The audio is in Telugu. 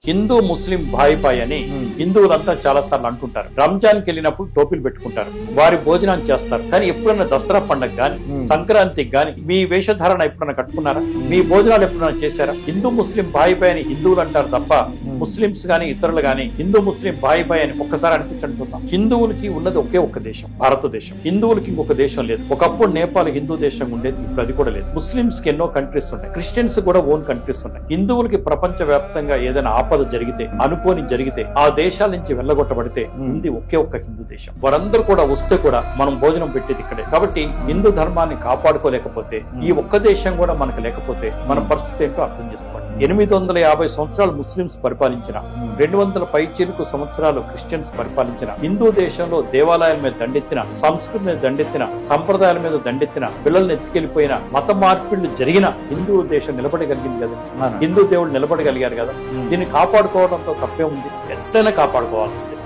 హిందూ ముస్లిం భాయ్ భాయ్ అని హిందువులంతా చాలా సార్లు అంటుంటారు. రంజాన్ కి వెళ్ళినప్పుడు టోపీలు పెట్టుకుంటారు, వారి భోజనాన్ని చేస్తారు. కానీ ఎప్పుడన్నా దసరా పండుగ గాని సంక్రాంతికి గాని మీ వేషధారణ ఎప్పుడన్నా కట్టుకున్నారా? మీ భోజనాలు ఎప్పుడన్నా చేశారా? హిందూ ముస్లిం భాయ్ భాయ్ అని హిందువులు అంటారు తప్ప ముస్లింస్ గాని ఇతరులు గాని హిందూ ముస్లిం భాయ్ భాయ్ అని ఒక్కసారి అనిపించండి చూద్దాం. హిందువులకి ఉన్నది ఒకే ఒక్క దేశం, భారతదేశం. హిందువులకి ఇంకొక దేశం లేదు. ఒకప్పుడు నేపాల్ హిందూ దేశం ఉండేది, ఇప్పుడు అది కూడా లేదు. ముస్లింస్ కి ఎన్నో కంట్రీస్ ఉన్నాయి, క్రిస్టియన్స్ కూడా ఓన్ కంట్రీస్ ఉన్నాయి. హిందువులకి ప్రపంచ వ్యాప్తంగా ఏదైనా ఆపద జరిగితే, అనుకోని జరిగితే, ఆ దేశాల నుంచి వెళ్ళగొట్టబడితే ఉంది ఒకే ఒక్క హిందూ దేశం. వారందరూ కూడా వస్తే కూడా మనం భోజనం పెట్టేది ఇక్కడే. కాబట్టి హిందూ ధర్మాన్ని కాపాడుకోలేకపోతే, ఈ ఒక్క దేశం కూడా మనకు లేకపోతే మన పరిస్థితి ఏంటో అర్థం చేసుకోండి. 850 సంవత్సరాలు ముస్లింస్ పరిపాలించిన, 200 పైచిలుకు సంవత్సరాలు క్రిస్టియన్స్ పరిపాలించిన, హిందూ దేశంలో దేవాలయాల మీద దండెత్తిన, సంస్కృతి మీద దండెత్తిన, సంప్రదాయాల మీద దండెత్తిన, పిల్లల్ని ఎత్తుకెళ్లిపోయిన, మత మార్పిళ్లు జరిగిన హిందూ దేశం నిలబడగలిగింది కదా. హిందూ దేవుడు నిలబడగలిగారు కదా. దీన్ని కాపాడుకోవడంతో తప్పే ఉంది, ఎంతైనా కాపాడుకోవాల్సిందే.